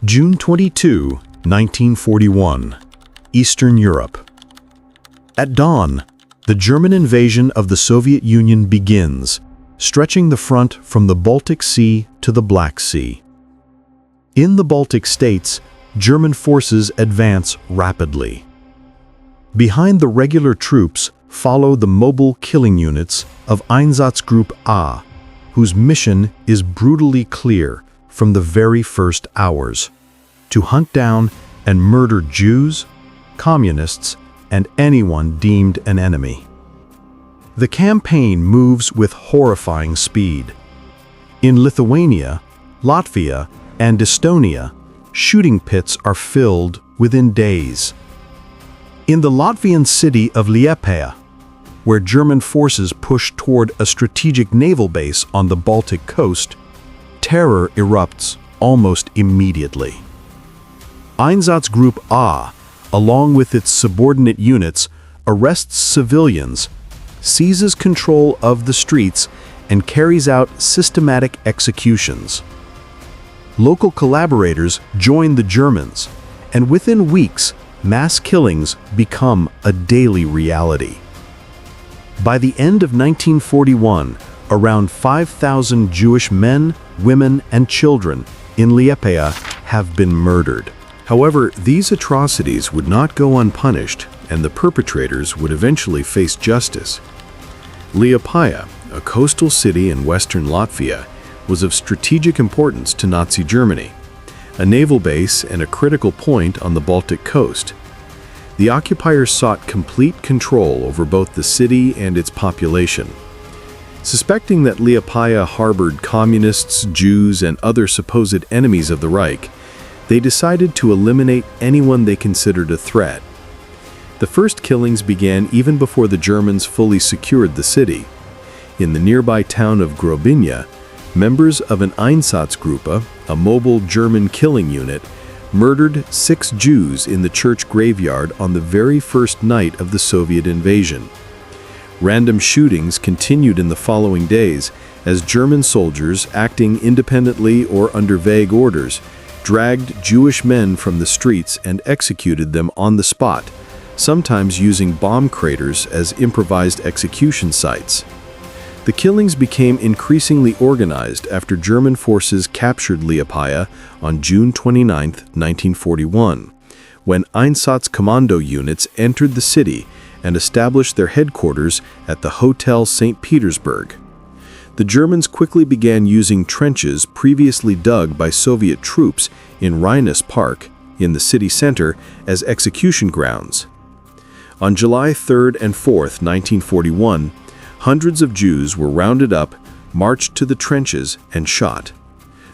June 22, 1941, Eastern Europe. At dawn, the German invasion of the Soviet Union begins, stretching the front from the Baltic Sea to the Black Sea. In the Baltic states, German forces advance rapidly. Behind the regular troops follow the mobile killing units of Einsatzgruppe A, whose mission is brutally clear from the very first hours: to hunt down and murder Jews, communists, and anyone deemed an enemy. The campaign moves with horrifying speed. In Lithuania, Latvia, and Estonia, shooting pits are filled within days. In the Latvian city of Liepāja, where German forces push toward a strategic naval base on the Baltic coast, terror erupts almost immediately. Einsatzgruppe A, along with its subordinate units, arrests civilians, seizes control of the streets, and carries out systematic executions. Local collaborators join the Germans, and within weeks, mass killings become a daily reality. By the end of 1941, around 5,000 Jewish men, women, and children in Liepāja have been murdered. However, these atrocities would not go unpunished, and the perpetrators would eventually face justice. Liepāja, a coastal city in western Latvia, was of strategic importance to Nazi Germany, a naval base and a critical point on the Baltic coast. The occupiers sought complete control over both the city and its population. Suspecting that Liepāja harbored communists, Jews, and other supposed enemies of the Reich, they decided to eliminate anyone they considered a threat. The first killings began even before the Germans fully secured the city. In the nearby town of Grobinja, members of an Einsatzgruppe, a mobile German killing unit, murdered 6 Jews in the church graveyard on the very first night of the Soviet invasion. Random shootings continued in the following days as German soldiers, acting independently or under vague orders, dragged Jewish men from the streets and executed them on the spot, sometimes using bomb craters as improvised execution sites. The killings became increasingly organized after German forces captured Liepāja on June 29, 1941, when Einsatzkommando units entered the city and established their headquarters at the Hotel St. Petersburg. The Germans quickly began using trenches previously dug by Soviet troops in Rhinus Park, in the city center, as execution grounds. On July 3 and 4, 1941, hundreds of Jews were rounded up, marched to the trenches, and shot.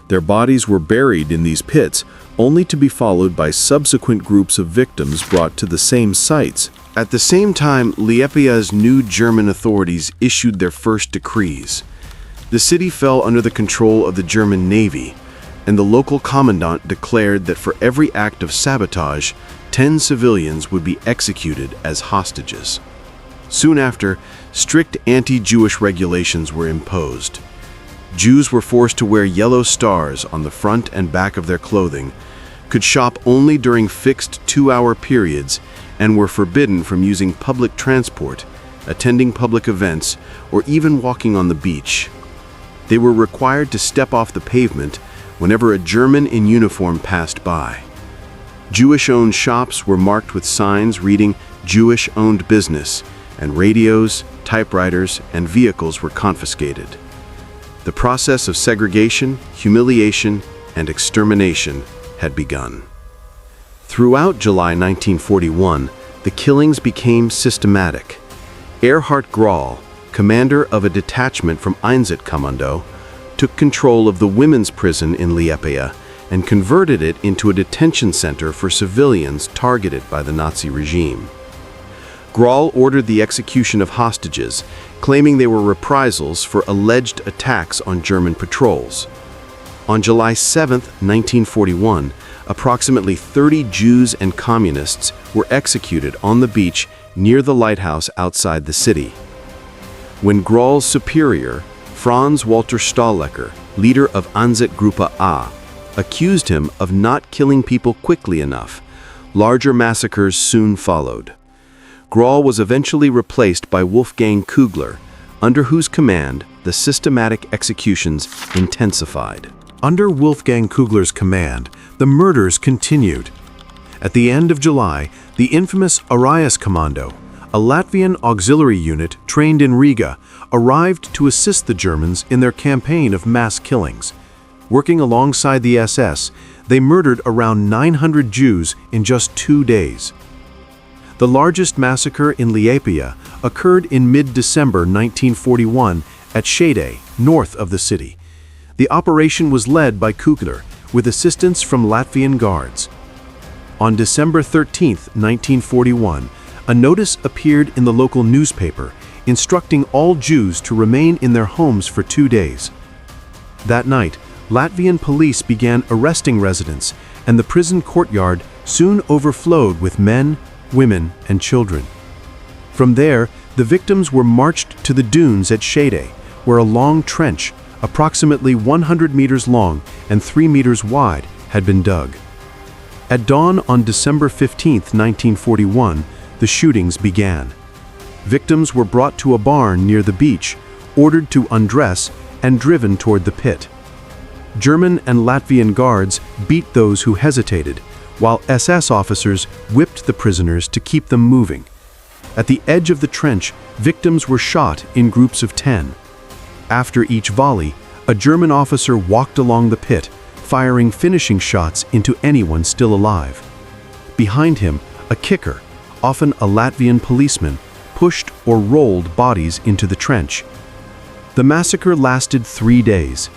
Their bodies were buried in these pits, only to be followed by subsequent groups of victims brought to the same sites. At the same time, Liepāja's new German authorities issued their first decrees. The city fell under the control of the German Navy, and the local commandant declared that for every act of sabotage, 10 civilians would be executed as hostages. Soon after, strict anti-Jewish regulations were imposed. Jews were forced to wear yellow stars on the front and back of their clothing, could shop only during fixed 2-hour periods, and were forbidden from using public transport, attending public events, or even walking on the beach. They were required to step off the pavement whenever a German in uniform passed by. Jewish-owned shops were marked with signs reading "Jewish-owned business," and radios, typewriters, and vehicles were confiscated. The process of segregation, humiliation, and extermination had begun. Throughout July 1941, the killings became systematic. Erhard Graul, commander of a detachment from Einsatzkommando, took control of the women's prison in Liepāja and converted it into a detention center for civilians targeted by the Nazi regime. Graul ordered the execution of hostages, claiming they were reprisals for alleged attacks on German patrols. On July 7, 1941, approximately 30 Jews and communists were executed on the beach near the lighthouse outside the city. When Graul's superior, Franz Walter Stahlecker, leader of Einsatzgruppe A, accused him of not killing people quickly enough. Larger massacres soon followed. Groll was eventually replaced by Wolfgang Kügler, under whose command the systematic executions intensified. Under Wolfgang Kügler's command, the murders continued. At the end of July, the infamous Arājs Kommando, a Latvian auxiliary unit trained in Riga, arrived to assist the Germans in their campaign of mass killings. Working alongside the SS, they murdered around 900 Jews in just 2 days. The largest massacre in Liepāja occurred in mid-December 1941 at Šķēde, north of the city. The operation was led by Kügler, with assistance from Latvian guards. On December 13, 1941, a notice appeared in the local newspaper instructing all Jews to remain in their homes for 2 days. That night, Latvian police began arresting residents, and the prison courtyard soon overflowed with men, women, and children. From there, the victims were marched to the dunes at Šķēde, where a long trench, approximately 100 meters long and 3 meters wide, had been dug. At dawn on December 15, 1941, the shootings began. Victims were brought to a barn near the beach, ordered to undress, and driven toward the pit. German and Latvian guards beat those who hesitated, while SS officers whipped the prisoners to keep them moving. At the edge of the trench, victims were shot in groups of 10. After each volley, a German officer walked along the pit, firing finishing shots into anyone still alive. Behind him, a kicker, often a Latvian policeman, pushed or rolled bodies into the trench. The massacre lasted 3 days.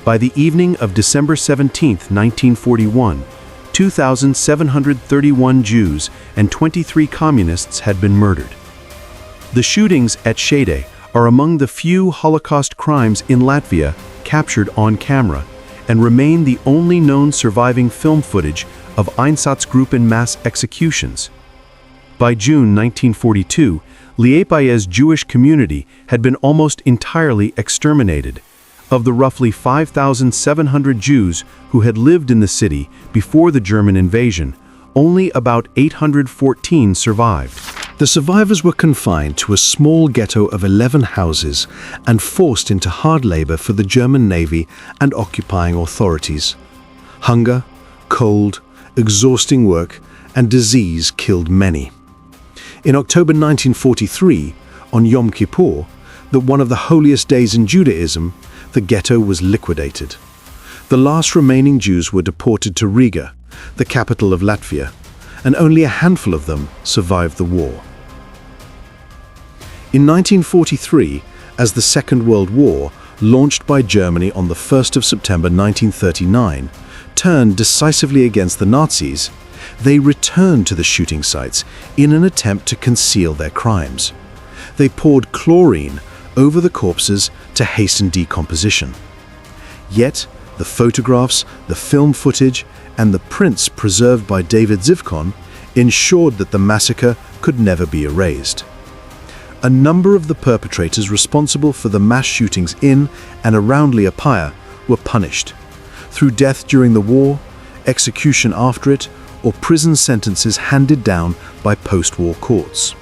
By the evening of December 17, 1941, 2,731 Jews and 23 communists had been murdered. The shootings at Šķēde are among the few Holocaust crimes in Latvia captured on camera and remain the only known surviving film footage of Einsatzgruppe A mass executions. By June 1942, Liepāja's Jewish community had been almost entirely exterminated. Of the roughly 5,700 Jews who had lived in the city before the German invasion, only about 814 survived. The survivors were confined to a small ghetto of 11 houses and forced into hard labor for the German Navy and occupying authorities. Hunger, cold, exhausting work, and disease killed many. In October 1943, on Yom Kippur, one of the holiest days in Judaism, the ghetto was liquidated. The last remaining Jews were deported to Riga, the capital of Latvia, and only a handful of them survived the war. In 1943, as the Second World War, launched by Germany on the 1st of September 1939, turned decisively against the Nazis, they returned to the shooting sites in an attempt to conceal their crimes. They poured chlorine over the corpses to hasten decomposition. Yet, the photographs, the film footage, and the prints preserved by David Zivkon ensured that the massacre could never be erased. A number of the perpetrators responsible for the mass shootings in and around Liepāja were punished, through death during the war, execution after it, or prison sentences handed down by post-war courts.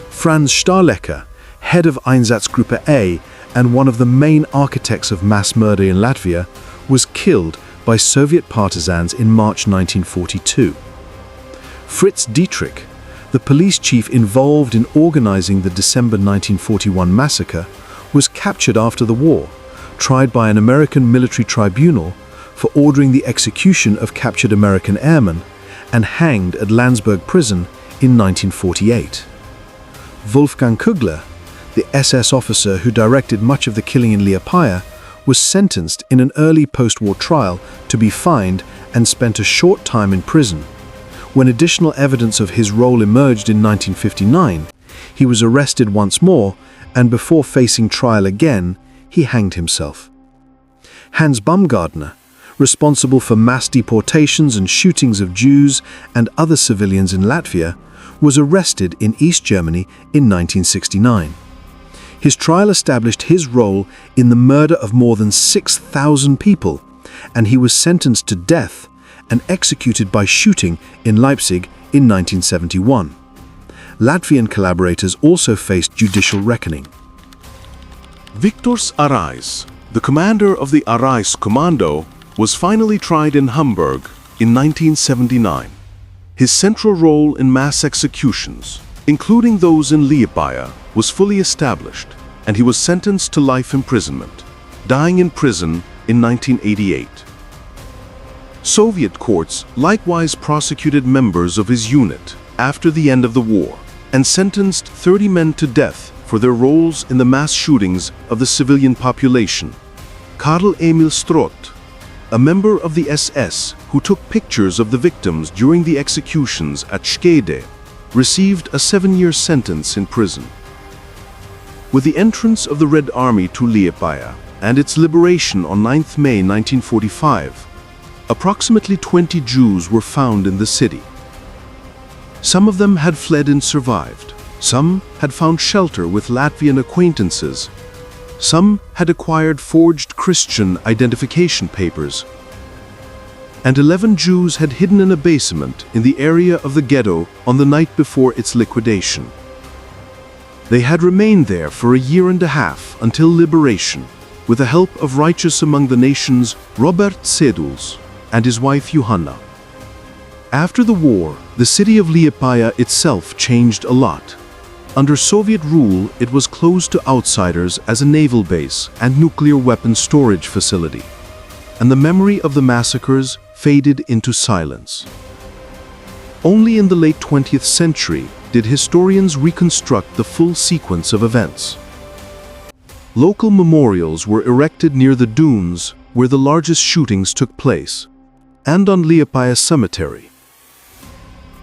Franz Stahlecker, head of Einsatzgruppe A and one of the main architects of mass murder in Latvia, was killed by Soviet partisans in March 1942. Fritz Dietrich, the police chief involved in organizing the December 1941 massacre, was captured after the war, tried by an American military tribunal for ordering the execution of captured American airmen, and hanged at Landsberg prison in 1948. Wolfgang Kügler, the SS officer who directed much of the killing in Liepāja, was sentenced in an early post-war trial to be fined and spent a short time in prison. When additional evidence of his role emerged in 1959, he was arrested once more, and before facing trial again, he hanged himself. Hans Baumgartner, responsible for mass deportations and shootings of Jews and other civilians in Latvia, was arrested in East Germany in 1969. His trial established his role in the murder of more than 6,000 people and he was sentenced to death and executed by shooting in Leipzig in 1971. Latvian collaborators also faced judicial reckoning. Viktors Arājs, the commander of the Arājs Kommando, was finally tried in Hamburg in 1979. His central role in mass executions, including those in Liepāja, was fully established, and he was sentenced to life imprisonment, dying in prison in 1988. Soviet courts likewise prosecuted members of his unit after the end of the war and sentenced 30 men to death for their roles in the mass shootings of the civilian population. Karl Emil Strott, a member of the SS who took pictures of the victims during the executions at Skede, received a 7-year sentence in prison. With the entrance of the Red Army to Liepāja and its liberation on 9 May 1945, approximately 20 Jews were found in the city. Some of them had fled and survived. Some had found shelter with Latvian acquaintances. Some had acquired forged Christian identification papers. And 11 Jews had hidden in a basement in the area of the ghetto on the night before its liquidation. They had remained there for a year and a half until liberation, with the help of righteous among the nations Robert Seduls and his wife Johanna. After the war, the city of Liepāja itself changed a lot. Under Soviet rule, it was closed to outsiders as a naval base and nuclear weapon storage facility, and the memory of the massacres faded into silence. Only in the late 20th century did historians reconstruct the full sequence of events. Local memorials were erected near the dunes where the largest shootings took place, and on Liepāja Cemetery.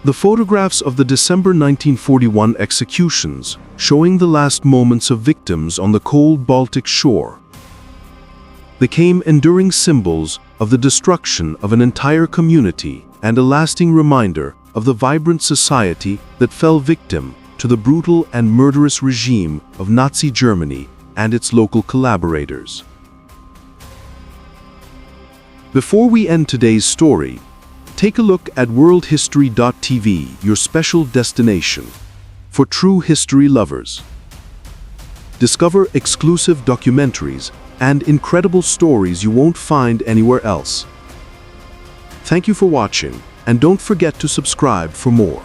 The photographs of the December 1941 executions, showing the last moments of victims on the cold Baltic shore, became enduring symbols of the destruction of an entire community and a lasting reminder of the vibrant society that fell victim to the brutal and murderous regime of Nazi Germany and its local collaborators. Before we end today's story, take a look at worldhistory.tv, your special destination for true history lovers. Discover exclusive documentaries and incredible stories you won't find anywhere else. Thank you for watching, and don't forget to subscribe for more.